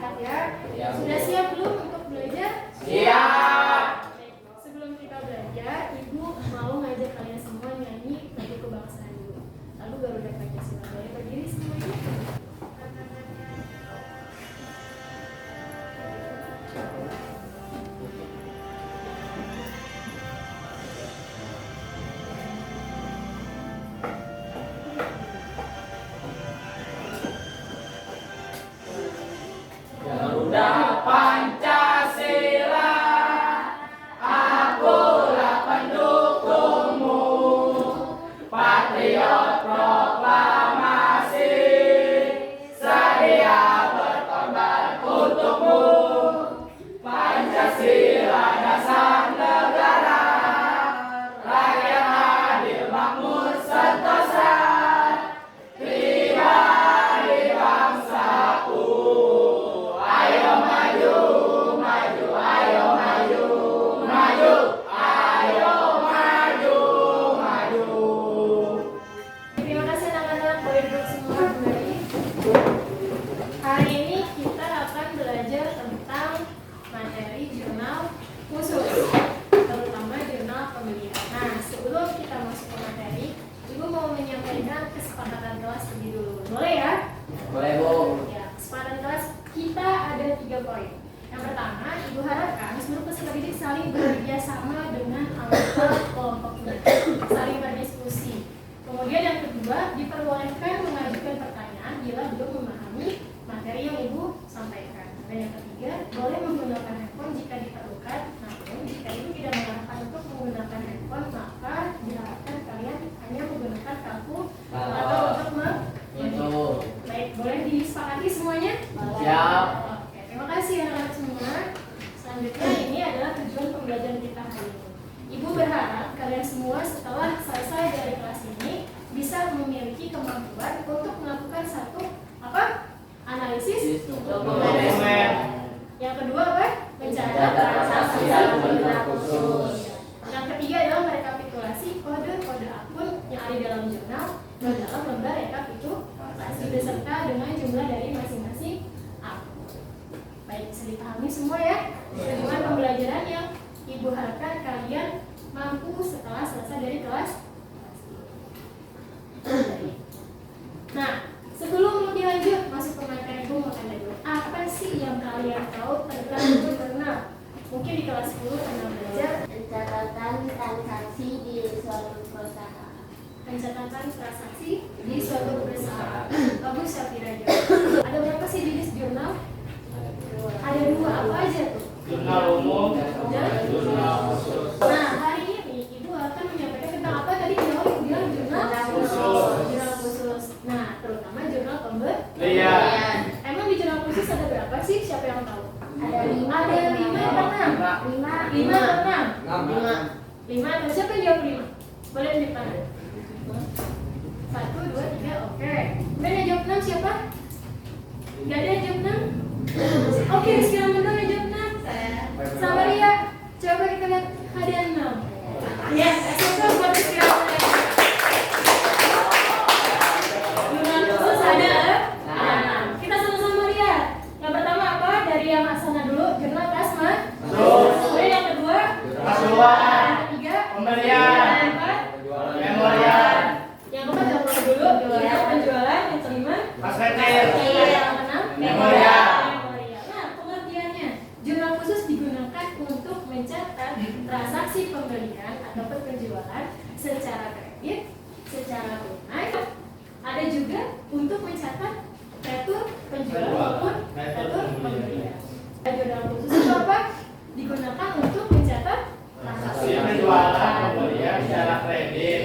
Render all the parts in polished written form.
sehat ya. Sudah siap belum untuk belajar? Siap. Sebelum kita belajar, Ibu mau ngajak kalian semua nyanyi lagu kebangsaan dulu. Lalu baru ada Pancasila. Boleh berdiri semuanya? Garuda Pancasila, akulah pendukungmu, patriot proklamasi, sedia berkorban untukmu. Pancasila dasar negara, rakyat adil makmur sentosa, pribadi bangsaku. Ayo maju, maju, ayo maju, maju, ayo maju, maju. Terima kasih anak-anak, boleh duduk semua kembali. Hari ini kita akan belajar tentang materi jurnal khusus, terutama jurnal pemilihan. Nah, sebelum kita masuk ke materi, Ibu mau menyampaikan kesepakatan kelas lebih dulu. Boleh ya? Boleh, Bu. Ya, kesepakatan kelas kita ada 3 poin. Yang pertama, Ibu harapkan seluruh peserta didik saling bekerja sama dengan anggota kelompoknya, saling berdiskusi. Kemudian yang kedua, diperbolehkan mengajukan pertanyaan bila belum memahami materi yang Ibu sampaikan. Dan yang ketiga, boleh menggunakan handphone jika diperlukan. Namun, jika Ibu tidak mengarahkan untuk menggunakan handphone, maka diharapkan kalian hanya menggunakan kartu atau untuk Itu. Baik, boleh disepakati semuanya? Siap. Oke, terima kasih anak-anak semua. Selanjutnya ini adalah tujuan pembelajaran kita hari ini. Ibu berharap kalian semua setelah selesai dari kelas ini bisa memiliki kemampuan untuk melakukan satu analisis Dokumen. Yang kedua apa? Mencatat transaksi jurnal khusus. Yang ketiga adalah merekapitulasi kode-kode akun yang ada dalam jurnal dan dalam lembar rekapitulasi beserta dengan jumlah dari masing-masing akun. Baik, bisa dipahami semua ya? Tujuan pembelajaran yang Ibu harapkan kalian mampu setelah selesai dari kelas. Nah, sebelum lebih lanjut masuk ke materi, Ibu mau tanya dulu, apa sih yang kalian tahu tentang jurnal? Mungkin di kelas 10 pernah belajar Pencatatan transaksi di suatu perusahaan. pencatatan transaksi di suatu perusahaan. Bagus, Syafira jawab. Ada berapa sih jenis jurnal? Ada 2, apa aja tuh? Jurnal umum Dan jurnal khusus. Nah, hari ini Ibu akan menyampaikan tentang apa tadi? Ibu bilang jurnal Khusus. Jurnal khusus. Nah, terutama jurnal Lihat. Emang di jurnal khusus ada berapa sih? Siapa yang tahu? Ada 5. Ada 5 apa 6? 5 atau 6? 5 atau siapa yang jawab 5? Boleh di depan. 1, 2, 3, oke. Kemudian yang jawab 6 siapa? Gak ada yang jawab 6? Oke, sekarang dulu yang jawab 6. Sama Ria. Coba kita lihat hadiah 6. Yes, esok buat sekarang. Jurnal khusus ada 6. Kita sama-sama lihat. Yang pertama apa? Dari yang sana dulu, jurnal plasma. Kemudian yang kedua, Pasuan. yang ketiga, Pembelian. yang keempat, Memorial. yang keempat yang dulu, jurnal penjualan. Yang kelima, Pasketir. yang keenam, Memorial. Nah, pengertiannya, jurnal khusus digunakan untuk mencatat transaksi pembelian ataupun penjualan secara kredit, secara tunai. Ada juga untuk mencatat retur penjualan maupun retur pembelian. Jurnal khusus itu apa? Digunakan untuk mencatat transaksi Penjualan pembelian secara kredit.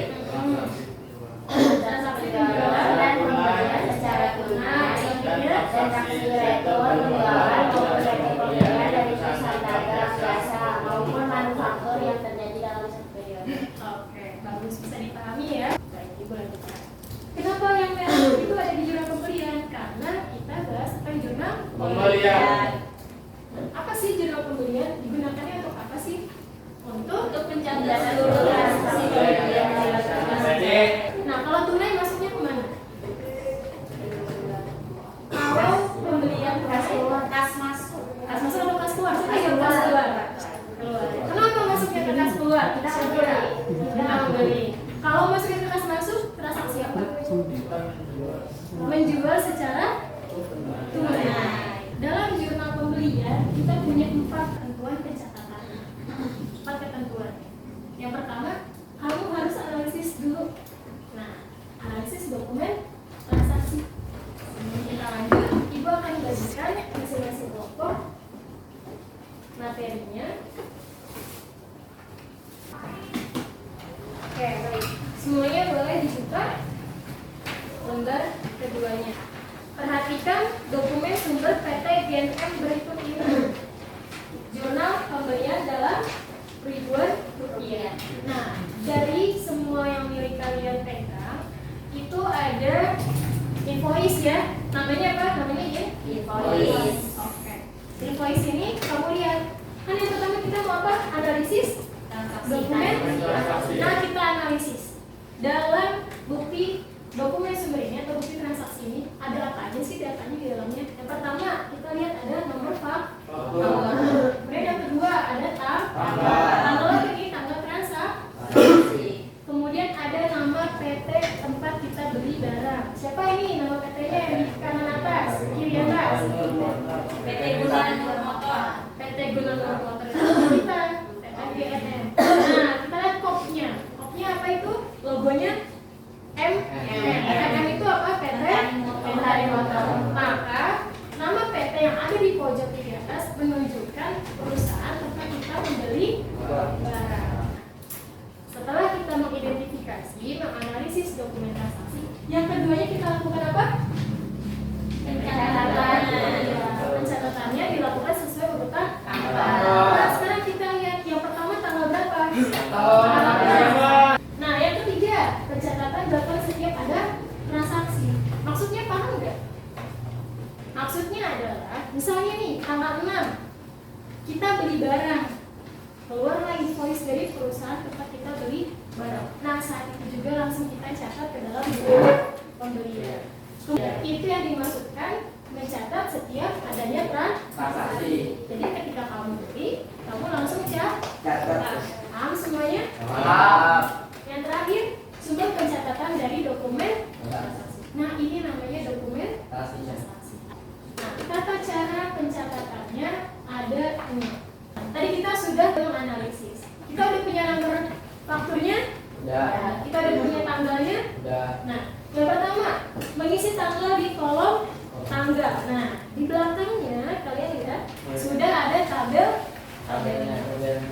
transaksi penjualan dan pembelian secara tunai. Selanjutnya, Transaksi retur penjualan maupun retur pembelian dari perusahaan dagang jasa maupun manufaktur yang terjadi dalam satu periode. oke, bagus, bisa dipahami ya. Baik, Ibu lanjutkan. Kenapa yang merah itu ada di jurnal pembelian? Karena kita bahas tentang jurnal Pembelian. Apa sih jurnal pembelian? Digunakannya untuk apa sih? Untuk Mencatat seluruh transaksi pembelian yang dilakukan. Kredit. Nah, kalau tunai masuknya kemana? Kalau pembelian tunai, kas maksudnya ke kas keluar. Kenapa masuknya ke kas keluar? Kita membeli. Kalau masuknya ke kas masuk, transaksi apa? Menjual secara tunai. Dalam jurnal pembelian kita punya 4 ketentuan pencatatan. 4 ketentuan. Yang pertama, kamu harus analisis dulu. Nah, analisis dokumen transaksi. Kita lanjut, ibu akan bagikan masing-masing kelompok materinya. Oke, baik. Semuanya boleh dibuka lembar keduanya. Perhatikan dokumen sumber PT GNM berikut ini. Jurnal pembelian dalam ribuan rupiah. Nah, dari semua yang milik kalian pegang itu ada invoice ya. Namanya apa? Namanya ya? Invoice. Oke. Invoice ini kamu lihat. Kan yang pertama kita mau apa? Analisis dokumen. Nah, kita analisis. Dalam bukti dokumen sumber ini atau bukti transaksi ini ada apa aja sih datanya di dalamnya? Yang pertama kita lihat ada nomor faktur. Kemudian yang kedua ada tanggal ini tanggal transaksi. Kemudian ada nama PT tempat kita beli barang. Siapa ini nama PT-nya yang di kanan atas, kiri atas? PT Gunawan Motor. PT Gunawan Motor itu kita PT GNM. Nah, kita lihat kopnya. Kopnya apa itu? Logonya M itu apa? PT Motor. Maka nama PT yang ada di pojok kiri atas menunjukkan perusahaan tempat kita membeli barang. Setelah kita mengidentifikasi, menganalisis dokumen transaksi, yang keduanya kita lakukan apa? Pencatatan. Pencatatannya dilakukan sesuai urutan tanggal. Nah, sekarang kita lihat yang pertama tanggal berapa? Nah, yang ketiga, pencatatan dilakukan setiap ada transaksi. Maksudnya paham nggak? Maksudnya adalah, misalnya nih, tanggal 6 kita beli barang, keluarlah invoice dari perusahaan tempat kita beli barang. Nah, saat itu juga langsung kita catat ke dalam buku pembelian. Itu yang dimaksudkan mencatat setiap adanya transaksi. Jadi ketika kamu beli, kamu langsung catat. Paham semuanya? Yang terakhir, sumber pencatatan dari dokumen transaksi. Nah, ini namanya dokumen transaksi. Nah, tata cara pencatatannya ada 6. Tadi kita sudah menganalisis. Kita udah punya nomor fakturnya? Udah. Kita udah punya tanggalnya? Udah. Nah, yang pertama, mengisi tanggal di kolom tanggal. Nah, di belakangnya kalian lihat sudah ada tabelnya.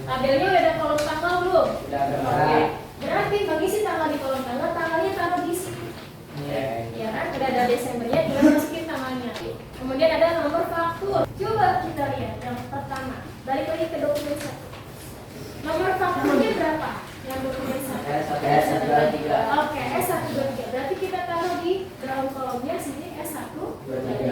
Tabelnya udah ada kolom tanggal belum? Udah ada. Oke. Berarti mengisi tanggal di kolom tanggal, tanggalnya taruh di sini. Ya kan? Udah ada Desembernya, tinggal masukin tanggalnya. Kemudian ada nomor faktur. Coba kita lihat yang pertama. Balik lagi ke dokumen 1. Nomor fakturnya berapa? Yang dokumen 1. S123. Oke, S123. Berarti kita taruh di ground kolomnya sini S123.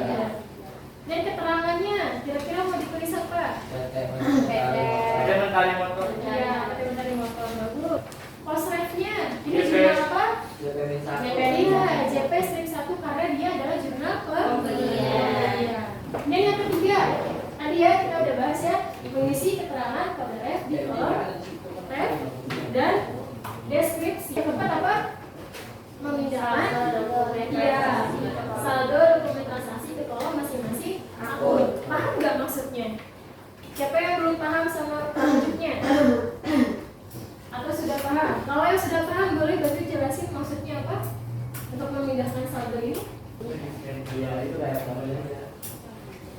Dan keterangannya kira-kira mau ditulis apa? Ada mentari motor. Ya, mentari motor bagus. Cost rate-nya ini jurnal apa? Iya, JP strip 1 karena dia adalah jurnal pembelian. Dan yang ketiga, tadi ya kita udah bahas ya, mengisi keterangan kode ref di kolom ref dan deskripsi. Yang keempat apa? Memindahkan saldo dokumen transaksi ke kolom masing-masing akun. Paham nggak maksudnya? Siapa yang belum paham sama lanjutnya? Atau sudah paham? Kalau yang sudah paham boleh bantu jelasin maksudnya apa? Untuk memindahkan saldo ini? Iya, itu kayak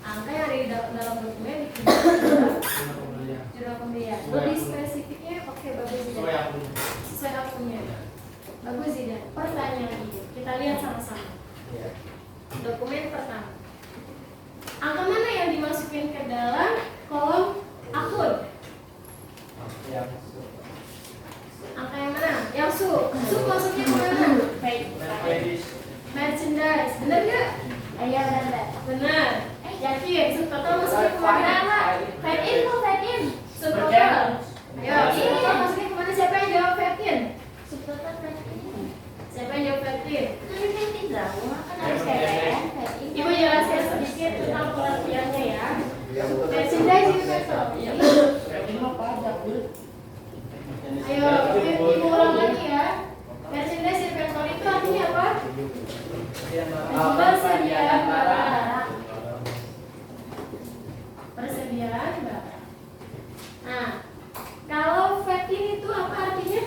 Angka yang ada di dalam dokumen di jurnal pembelian. Lebih spesifiknya, oke bagus Zidan. Sesuai akunnya. Bagus Zidan. Pertanyaan lagi, kita lihat sama-sama. Dokumen pertama. Angka mana yang dimasukin ke dalam kolom akun? Angka yang mana? Yang su maksudnya kemana? Merchandise, bener nggak? Iya benar. Benar. Yakin? Subtotal maksudnya kemana? Fade in kok fade in? Subtotal. Ya, ini maksudnya kemana? Siapa yang jawab fade in? Subtotal berarti. Siapa yang jawab fade in? Kan ini drama kan harus kayak Ibu jelaskan sedikit tentang pengertiannya ya. Merchandise itu sekian berapa. Nah, kalau VAT-in itu apa artinya?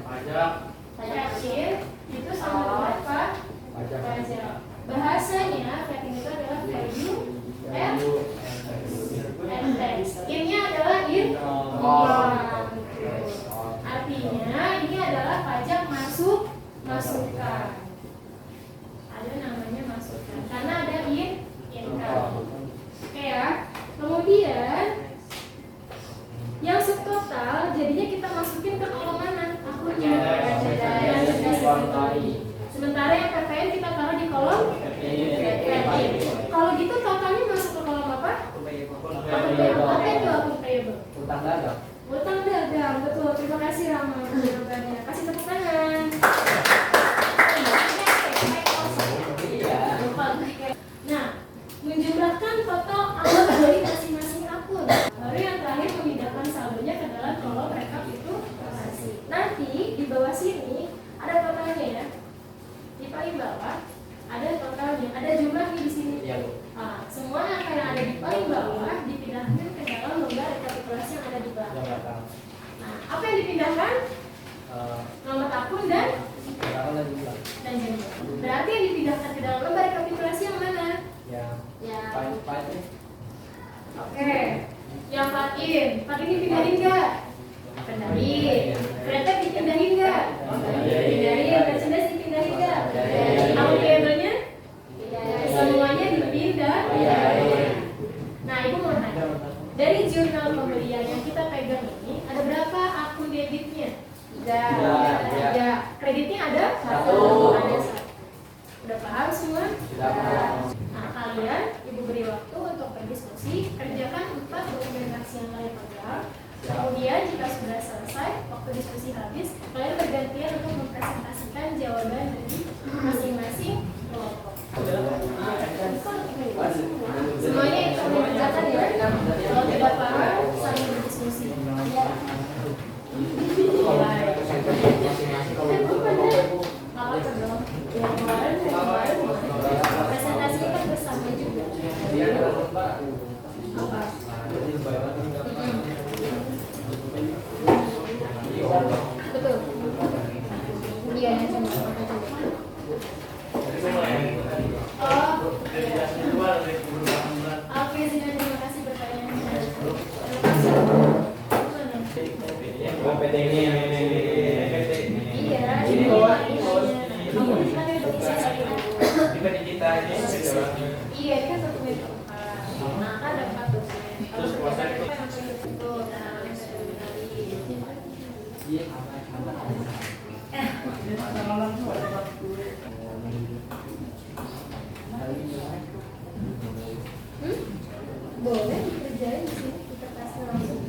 Pajak. VAT-in itu sama dengan apa? Pajak. Bahasanya VAT-in itu adalah value and tax. In-nya adalah income. Artinya ini adalah pajak masukan. Ada namanya masukan karena ada income. Oke ya. Kemudian yang subtotal jadinya kita masukin ke kolom mana? Akunnya. Sementara yang PPN kita taruh di kolom PPN. Kalau gitu totalnya masuk ke kolom apa? Apa itu akun payable? Utang dagang. Utang dagang, betul. Terima kasih Rama jawabannya. Kasih tepuk tangan. Nah, menjumlahkan total alat dari masing-masing akun. Baru yang terakhir memindahkan saldonya ke dalam kolom rekapitulasi. Nanti di bawah sini ada totalnya ya. Di paling bawah ada totalnya, ada jumlahnya di sini. Iya, Bu. Nah, semua angka yang ada di paling bawah dipindahkan ke dalam lembar rekapitulasi yang ada di Yang belakang. belakang. Nah, apa yang dipindahkan? Nomor akun dan jumlah. Berarti yang dipindahkan ke dalam lembar rekapitulasi yang mana? Ya. Ya. Paling. Oke. Yang VAT-in dipindahin nggak? Pindahin. Kereta dipindahin nggak? Pindahin. Merchandise dipindahin nggak? Akun payable-nya? Semuanya dipindah. Nah, Ibu mau tanya. Dari jurnal pembelian yang kita pegang ini, ada berapa akun debitnya? 3. Kreditnya ada? 1. Ada 1. Udah paham semua? Sudah paham. Nah, kalian Ibu beri waktu untuk berdiskusi, kerjakan 4 dokumentasi yang kalian pegang. Kemudian jika sudah selesai, waktu diskusi habis, kalian bergantian untuk mempresentasikan jawaban dari masing-masing kelompok. Semuanya itu dikerjakan ya. Kalau tidak paham, saling berdiskusi. Presentasi kan bersama juga. Apa? Betul. Iya, oke, terima kasih pertanyaannya. PT ini. Iya, Ini bawah, ini bawah. Kita ini. Iya, ini kan dokumen keempat. Nah, kan ada 4 dokumen. Terus kuasa itu. Tuh, nah, yang saya bilang tadi. Boleh dikerjain di sini, kita kasih langsung.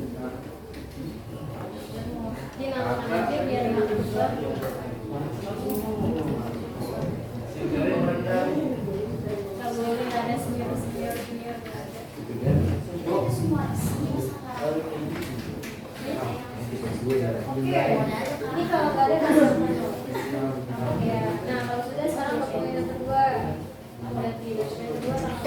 Dinamakan aja biar nggak keluar. Nggak boleh ada senior nggak ada. Itu semua salah. Oke, ini kalau nggak ada kasih tahu. Ya, nah kalau sudah sekarang dokumen yang kedua. Berarti dokumen kedua sama.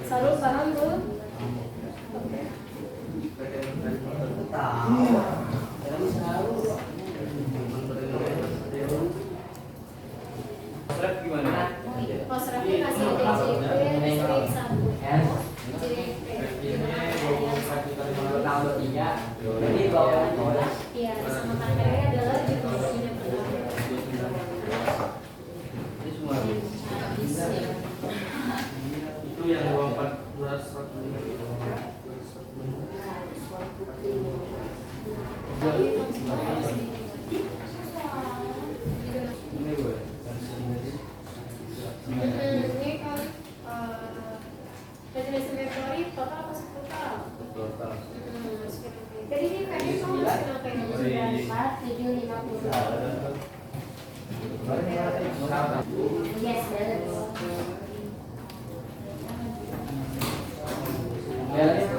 Sarul paham belum? Oke. Kosrafnya kasih DCP, strip 1. Iya, disamakan KW adalah jurnalnya pertama. Itu yang 24 Ini kan resolusi Februari total apa total? Jadi ini kayaknya kamu masukin apa ini? 4, 7, 50. Yes, balance. Balance.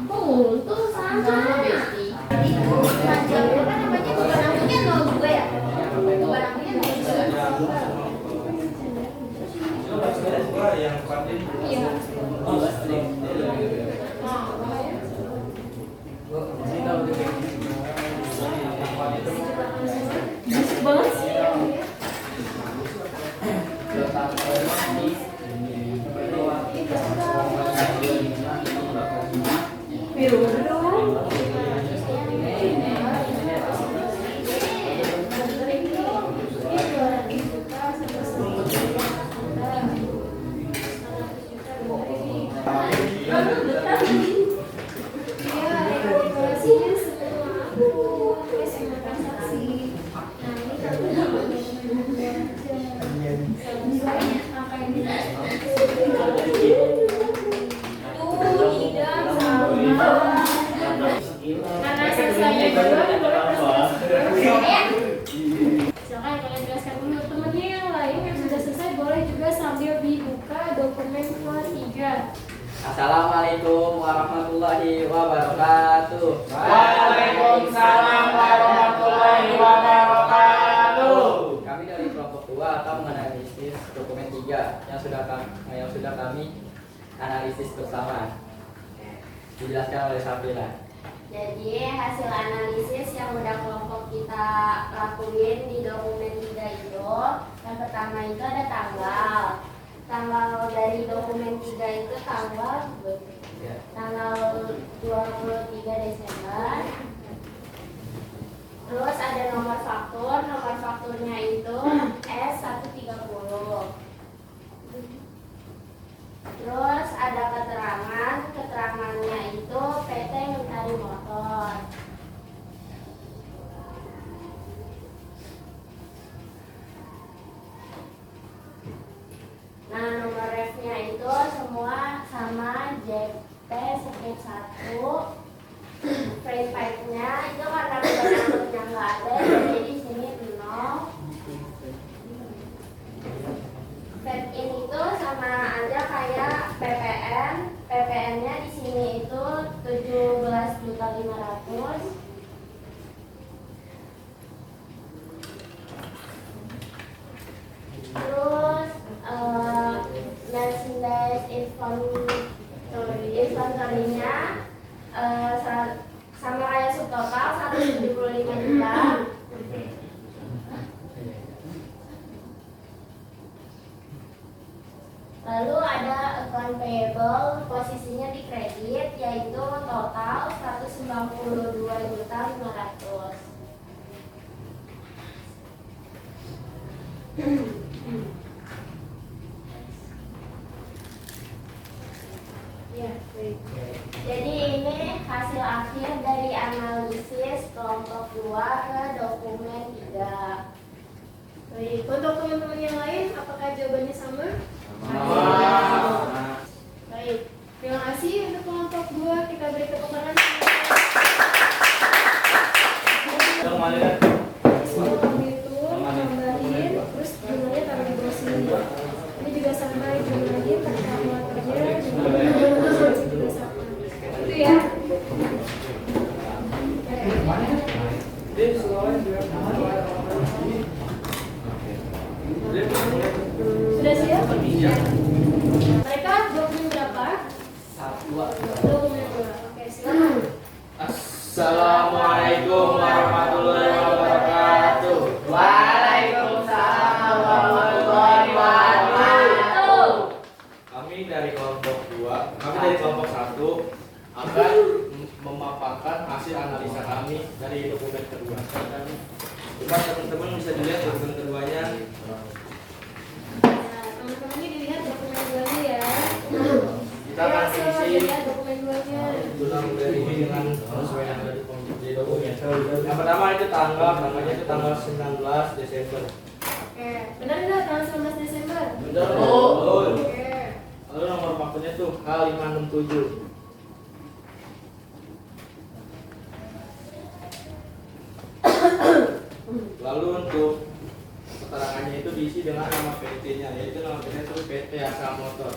Untung sama. Itu panjangnya kan namanya beban akunya 02 ya? Beban akunya 02. Yang paling Iya. Bisik banget sih. Biru dong. Karena selesai silakan kalian jelaskan dulu temannya yang lain yang sudah selesai boleh juga sambil dibuka dokumen ketiga. Assalamualaikum warahmatullahi wabarakatuh. Waalaikumsalam warahmatullahi wabarakatuh. Kami dari kelompok 2 akan menganalisis dokumen 3 yang sudah kami analisis bersama. Dijelaskan oleh Safila. Jadi hasil analisis yang udah kelompok kita lakuin di dokumen 3 itu, yang pertama itu ada tanggal dari dokumen 3 itu tanggal 23 Desember. Terus ada nomor fakturnya itu S130. Terus ada keterangannya itu PT Mentari Motor. Nah, nomor refnya itu semua sama JP Skate 1. Frame pipe-nya itu karena bentuknya nggak ada, jadi di sini 0. Fed in itu sama aja kayak PPN. PPN-nya di sini itu 17.500.000. Terus merchandise inventory-nya sama kayak subtotal 175 juta. Lalu ada account payable, posisinya di kredit, yaitu total 192.500.000. Ya, baik. Jadi ini hasil akhir dari analisis kelompok 2 ke dokumen 3. Baik, untuk teman-teman yang lain apakah jawabannya sama? Baik, terima kasih untuk kelompok 2. Kita beri tepuk tangan. Sebelum itu tambahin, terus jumlahnya taruh di bawah sini. Ini juga sama jumlahnya, kalkulatornya juga sama. Itu ya. Sudah siap? Mereka dokumen berapa? Dokumen 2. Oke, silakan. Assalamualaikum warahmatullahi wabarakatuh. Waalaikumsalam warahmatullahi wabarakatuh. Kami dari kelompok 1 akan memaparkan hasil analisa kami dari dokumen kedua. Coba teman-teman bisa dilihat dokumen keduanya. Teman-teman ini dilihat dokumen 2-nya ya. Kita akan isi Lihat dokumen 2-nya. ulang dari ini dengan sesuai yang ada di dokumen. Yang pertama itu tanggalnya itu tanggal 19 Desember. Oke, benar nggak tanggal 19 Desember? Betul. Oke. Lalu nomor fakturnya tuh H567. Lalu untuk keterangannya itu diisi dengan nama PT-nya, yaitu nama PT itu PT Asa Motor.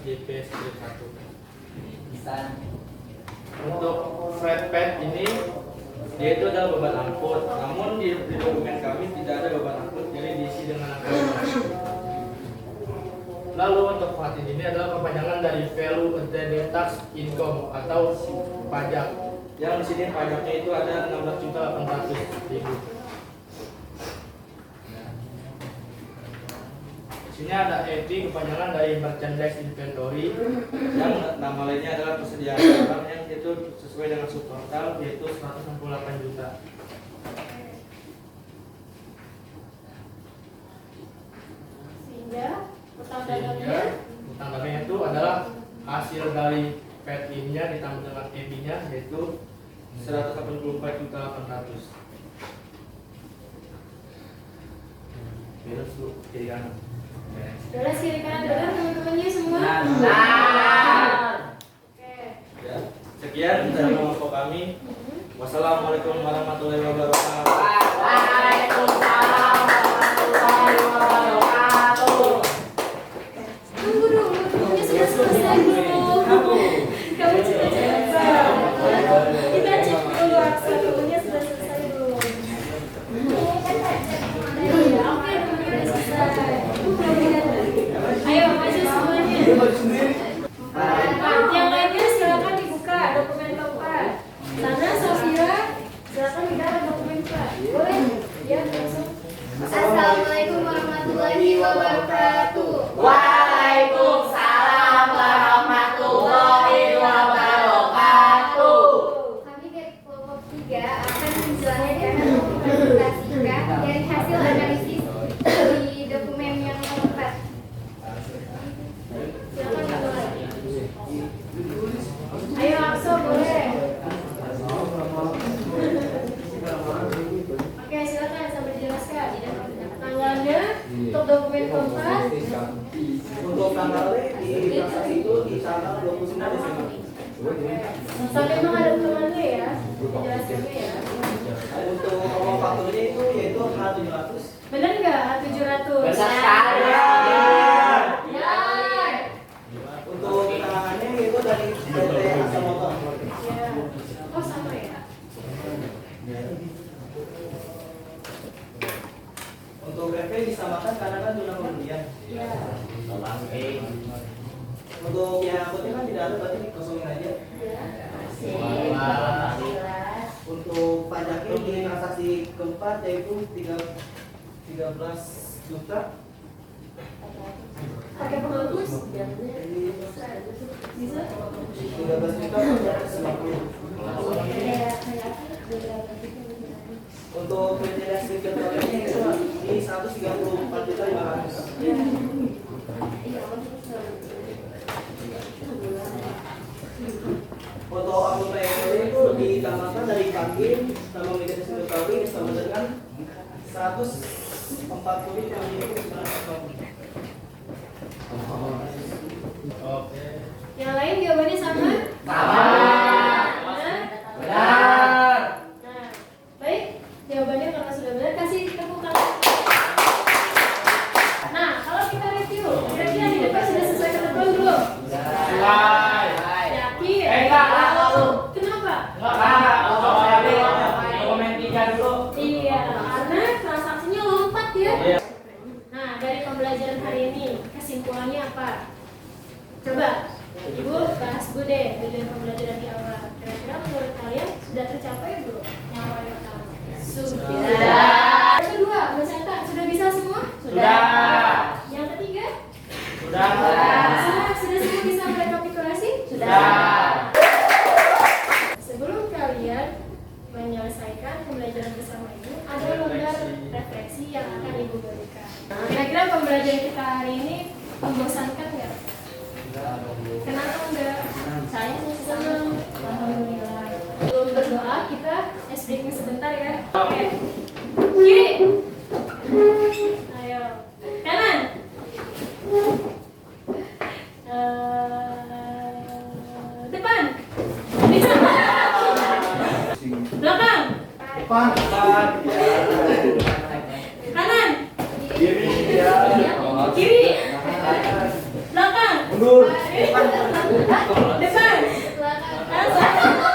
JP strip 1. Bisa. Untuk flat pad ini dia itu adalah beban angkut, namun di dokumen kami tidak ada beban angkut, jadi diisi dengan angka 5. Lalu untuk VAT ini adalah kepanjangan dari value added tax income atau pajak. Yang di sini pajaknya itu ada 16.800.000. Di sini ada EP kepanjangan dari merchandise inventory yang nama lainnya adalah persediaan barang yang itu sesuai dengan subtotal yaitu 168 juta. Sehingga utang dagangnya Utang dagangnya itu adalah hasil dari PET-nya ditambah dengan EB-nya yaitu 184.800. Beres Bu, kiri kanan. jelas kiri kanan dengar teman-temannya semua. Oke. Ya, sekian dari kelompok kami. Wassalamualaikum warahmatullahi wabarakatuh. Waalaikumsalam warahmatullahi wabarakatuh. Tunggu dulu, temennya sudah selesai belum? Kamu cepat-cepat. Kita cek dulu aksa temennya sudah selesai belum? Iya, oke temennya udah selesai. Ayo maju semuanya. Yang lainnya silakan dibuka dokumen keempat. Sana Sofia, silakan dibuka dokumen keempat. Boleh? Ya, langsung. Assalamualaikum warahmatullahi wabarakatuh. Waalaikumsalam warahmatullahi wabarakatuh. Kami dari kelompok 3 akan menjelaskan dan mempresentasikan dari hasil analisis di dokumen yang keempat. Silakan dimulai. Ayo Akso, boleh. Oke, silakan sambil dijelaskan. Tanggalnya untuk dokumen keempat. Untuk tanggalnya di itu di tanggal 29 Desember. Sampai memang ada ulangannya ya, penjelasannya ya. Untuk nomor fakturnya itu yaitu H700. Benar nggak H700? Benar. Ya. Untuk keterangannya itu dari PT Asal Motor. Ya. Oh sama ya. Untuk PP disamakan karena kan zona pembelian. Ya. Untuk yang akutnya kan tidak ada berarti dikosongin aja. Jelas. Untuk pajaknya di transaksi keempat yaitu 13 juta. Pakai penghapus? Bisa? 13 juta 490. Untuk PT listrik contohnya itu di 134 juta 500. Foto anggota RW itu ditambahkan dari Kankin sama Megatis Mengetahui sama dengan 140 yang itu 140. Oke. Yang lain jawabannya sama? Sama. Benar? Benar. Nah, baik. Jawabannya karena sudah benar, kasih tepuk tangan. Nah, kalau kita review, kira-kira di depan sudah selesai ketentuan belum? Selesai. Yakin? Enggak lalu. Kenapa? Dokumen 3 dulu. Iya, karena transaksinya lompat ya. Iya. Nah, dari pembelajaran hari ini, kesimpulannya apa? Coba, Ibu bahas dulu deh dengan pembelajaran di awal. Kira-kira menurut kalian sudah tercapai belum? Yang awal yang pertama. Sudah. Yang kedua, Mas Eta, sudah bisa semua? Sudah. Yang ketiga? Sudah. Sudah semua bisa merekapitulasi? Sudah. Sebelum kalian menyelesaikan pembelajaran bersama ini, ada lembar refleksi yang akan Ibu berikan. Kira-kira pembelajaran kita hari ini membosankan nggak? Kenapa enggak? Saya sih senang. Alhamdulillah. Sebelum berdoa kita breaking sebentar ya. Oke. Kiri. Ayo. Kanan. Depan. Bisa. Belakang. Kanan. Kiri. Belakang. Mundur. Depan. Belakang.